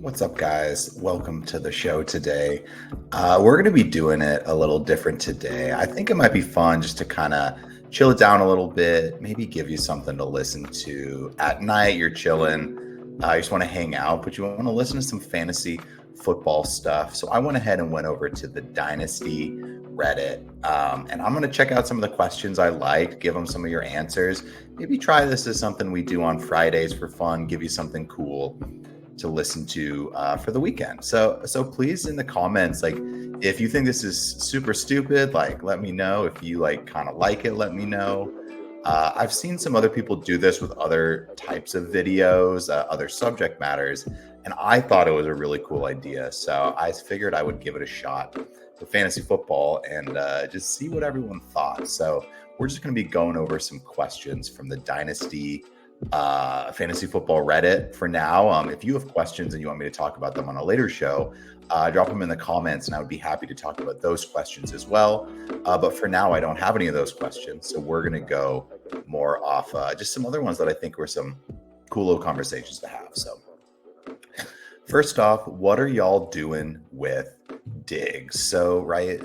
What's up, guys? Welcome to the show today. We're going to be doing it a little different today. I think it might be fun just to kind of chill it down a little bit, maybe give you something to listen to at night. You're chilling, you just want to hang out, but you want to listen to some fantasy football stuff. So I went ahead and went over to the Dynasty Reddit, and I'm going to check out some of the questions I liked, give them some of your answers. Maybe try this as something we do on Fridays for fun, give you something cool to listen to for the weekend. So please, in the comments, like, if you think this is super stupid, like, let me know. If you kind of like it, let me know. I've seen some other people do this with other types of videos, other subject matters, and I thought it was a really cool idea. So I figured I would give it a shot with fantasy football and just see what everyone thought. So we're just going to be going over some questions from the Dynasty fantasy football Reddit for now. If you have questions and you want me to talk about them on a later show, drop them in the comments and I would be happy to talk about those questions as well. But for now, I don't have any of those questions. So we're going to go more off just some other ones that I think were some cool little conversations to have. So first off, what are y'all doing with Diggs? So, right,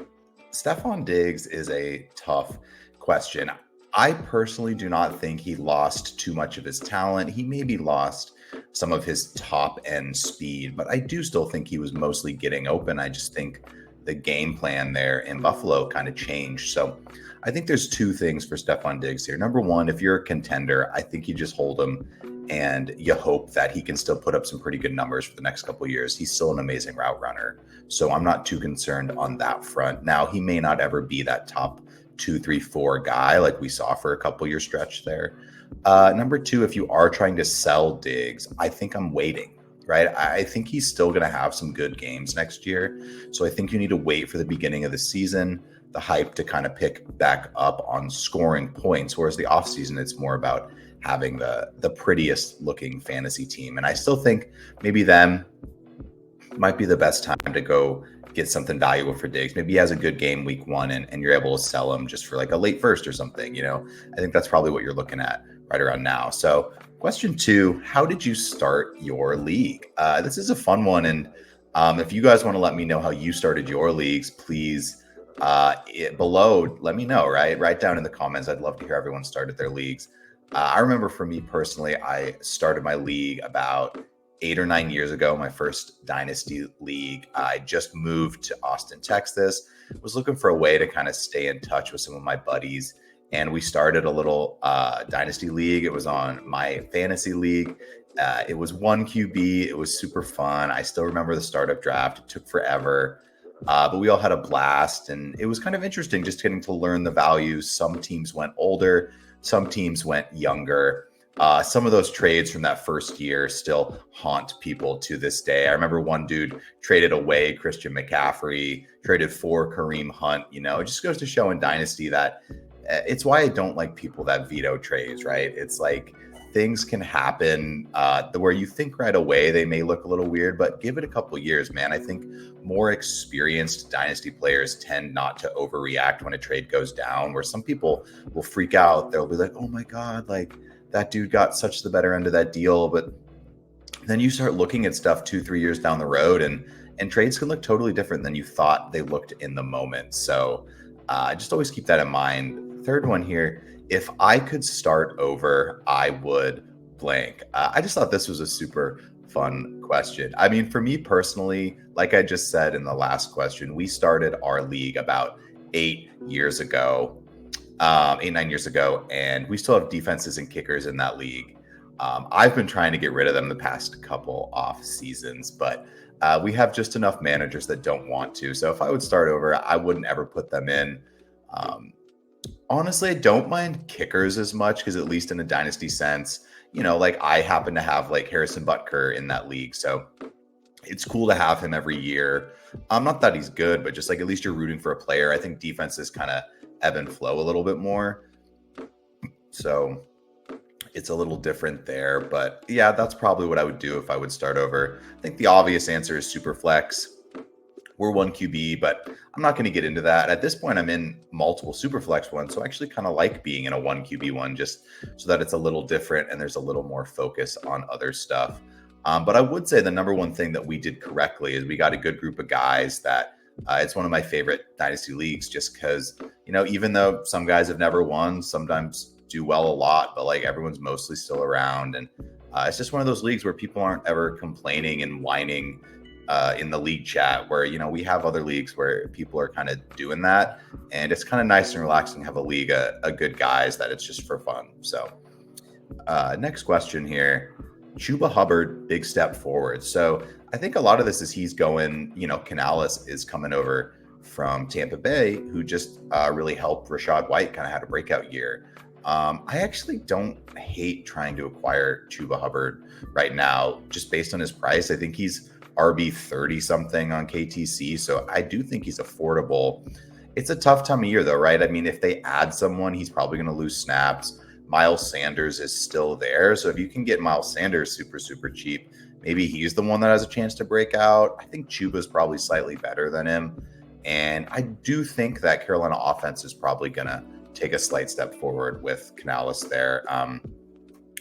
Stefon Diggs is a tough question. I personally do not think he lost too much of his talent. He maybe lost some of his top end speed, but I do still think he was mostly getting open. I just think the game plan there in Buffalo kind of changed. So I think there's two things for Stefon Diggs here. Number one, if you're a contender, I think you just hold him and you hope that he can still put up some pretty good numbers for the next couple of years. He's still an amazing route runner. So I'm not too concerned on that front. Now, he may not ever be that top 2, 3, 4 guy like we saw for a couple year stretch there. Number two, if you are trying to sell Diggs, I think I'm waiting, right? I think he's still going to have some good games next year. So I think you need to wait for the beginning of the season, the hype to kind of pick back up on scoring points. Whereas the offseason, it's more about having the prettiest looking fantasy team. And I still think maybe then might be the best time to go get something valuable for Diggs. Maybe he has a good game week one and you're able to sell him just for like a late first or something. I think that's probably what you're looking at right around now. So question two, how did you start your league? This is a fun one. And if you guys want to let me know how you started your leagues, please below, let me know, right? Write down in the comments. I'd love to hear everyone started their leagues. I remember for me personally, I started my league about 8 or 9 years ago, my first Dynasty league. I just moved to Austin, Texas, was looking for a way to kind of stay in touch with some of my buddies. And we started a little Dynasty league. It was on my fantasy league. It was 1 QB. It was super fun. I still remember the startup draft. It took forever, but we all had a blast. And it was kind of interesting just getting to learn the values. Some teams went older. Some teams went younger. Some of those trades from that first year still haunt people to this day. I remember one dude traded away Christian McCaffrey, traded for Kareem Hunt. It just goes to show in Dynasty that it's why I don't like people that veto trades, right? It's like things can happen where you think right away they may look a little weird, but give it a couple years, man. I think more experienced Dynasty players tend not to overreact when a trade goes down, where some people will freak out. They'll be like, oh my God, like, that dude got such the better end of that deal. But then you start looking at stuff 2-3 years down the road and trades can look totally different than you thought they looked in the moment. So just always keep that in mind. Third one here, if I could start over, I would blank. I just thought this was a super fun question. I mean, for me personally, like I just said in the last question, we started our league about 8 years ago. 8-9 years ago, and we still have defenses and kickers in that league. I've been trying to get rid of them the past couple off seasons, but we have just enough managers that don't want to. So if I would start over, I wouldn't ever put them in. Honestly, I don't mind kickers as much because at least in a dynasty sense, like I happen to have like Harrison Butker in that league. So it's cool to have him every year. Not that he's good, but just like at least you're rooting for a player. I think defenses kind of ebb and flow a little bit more. So it's a little different there. But yeah, that's probably what I would do if I would start over. I think the obvious answer is super flex. We're 1 QB, but I'm not going to get into that. At this point, I'm in multiple super flex ones. So I actually kind of like being in a 1 QB one just so that it's a little different and there's a little more focus on other stuff. But I would say the number one thing that we did correctly is we got a good group of guys that it's one of my favorite Dynasty leagues just because, even though some guys have never won, sometimes do well a lot, but like everyone's mostly still around. And it's just one of those leagues where people aren't ever complaining and whining in the league chat where, we have other leagues where people are kind of doing that. And it's kind of nice and relaxing to have a league of good guys that it's just for fun. So next question here. Chuba Hubbard, big step forward. So I think a lot of this is he's going, Canales is coming over from Tampa Bay, who just really helped Rachaad White kind of had a breakout year. I actually don't hate trying to acquire Chuba Hubbard right now, just based on his price. I think he's RB 30 something on KTC. So I do think he's affordable. It's a tough time of year though, right? I mean, if they add someone, he's probably going to lose snaps. Miles Sanders is still there. So if you can get Miles Sanders super, super cheap, maybe he's the one that has a chance to break out. I think Chuba's probably slightly better than him. And I do think that Carolina offense is probably going to take a slight step forward with Canales there.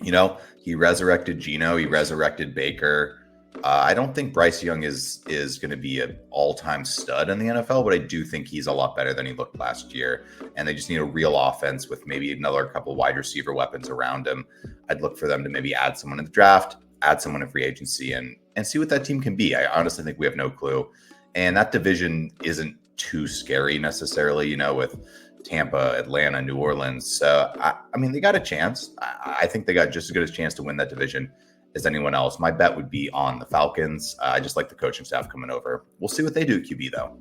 He resurrected Geno, he resurrected Baker. I don't think Bryce Young is going to be an all-time stud in the NFL, but I do think he's a lot better than he looked last year. And they just need a real offense with maybe another couple wide receiver weapons around him. I'd look for them to maybe add someone in the draft, add someone in free agency, and see what that team can be. I honestly think we have no clue. And that division isn't too scary necessarily, with Tampa, Atlanta, New Orleans. So, I mean, they got a chance. I think they got just as good a chance to win that division as anyone else. My bet would be on the Falcons. I just like the coaching staff coming over. We'll see what they do at QB though.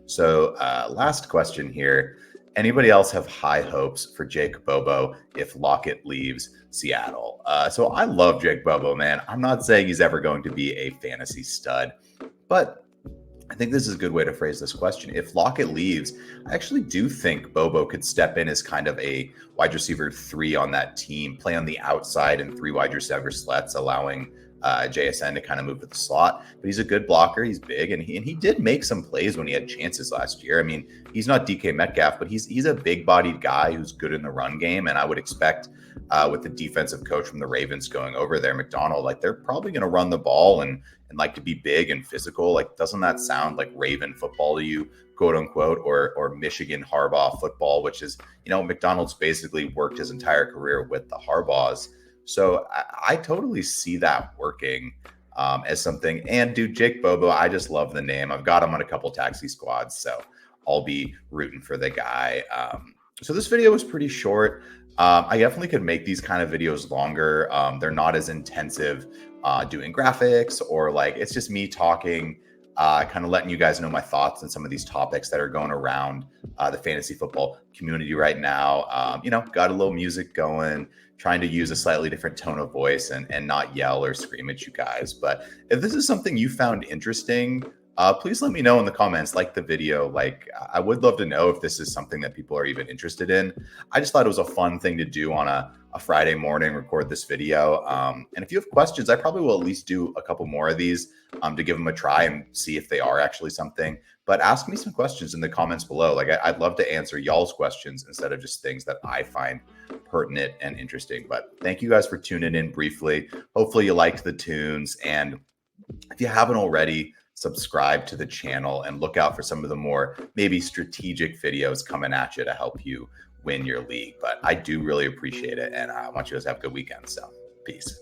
So last question here. Anybody else have high hopes for Jake Bobo if Lockett leaves Seattle? So I love Jake Bobo, man. I'm not saying he's ever going to be a fantasy stud, but I think this is a good way to phrase this question. If Lockett leaves, I actually do think Bobo could step in as kind of a wide receiver 3 on that team, play on the outside and 3 wide receiver slets, allowing JSN to kind of move to the slot. But he's a good blocker. He's big, and he did make some plays when he had chances last year. I mean, he's not DK Metcalf, but he's a big-bodied guy who's good in the run game, and I would expect with the defensive coach from the Ravens going over there, McDonald, like they're probably going to run the ball and like to be big and physical. Like, doesn't that sound like Raven football to you, quote unquote, or Michigan Harbaugh football, which is, McDonald's basically worked his entire career with the Harbaughs. So I totally see that working as something. And dude, Jake Bobo, I just love the name. I've got him on a couple taxi squads, so I'll be rooting for the guy. So this video was pretty short. I definitely could make these kind of videos longer. They're not as intensive doing graphics or like it's just me talking, kind of letting you guys know my thoughts on some of these topics that are going around the fantasy football community right now. Got a little music going, trying to use a slightly different tone of voice and not yell or scream at you guys. But if this is something you found interesting, please let me know in the comments, like the video. Like, I would love to know if this is something that people are even interested in. I just thought it was a fun thing to do on a Friday morning, record this video. And if you have questions, I probably will at least do a couple more of these to give them a try and see if they are actually something. But ask me some questions in the comments below. Like, I'd love to answer y'all's questions instead of just things that I find pertinent and interesting. But thank you guys for tuning in briefly. Hopefully you liked the tunes. And if you haven't already, subscribe to the channel and look out for some of the more maybe strategic videos coming at you to help you win your league. But I do really appreciate it. And I want you guys to have a good weekend. So peace.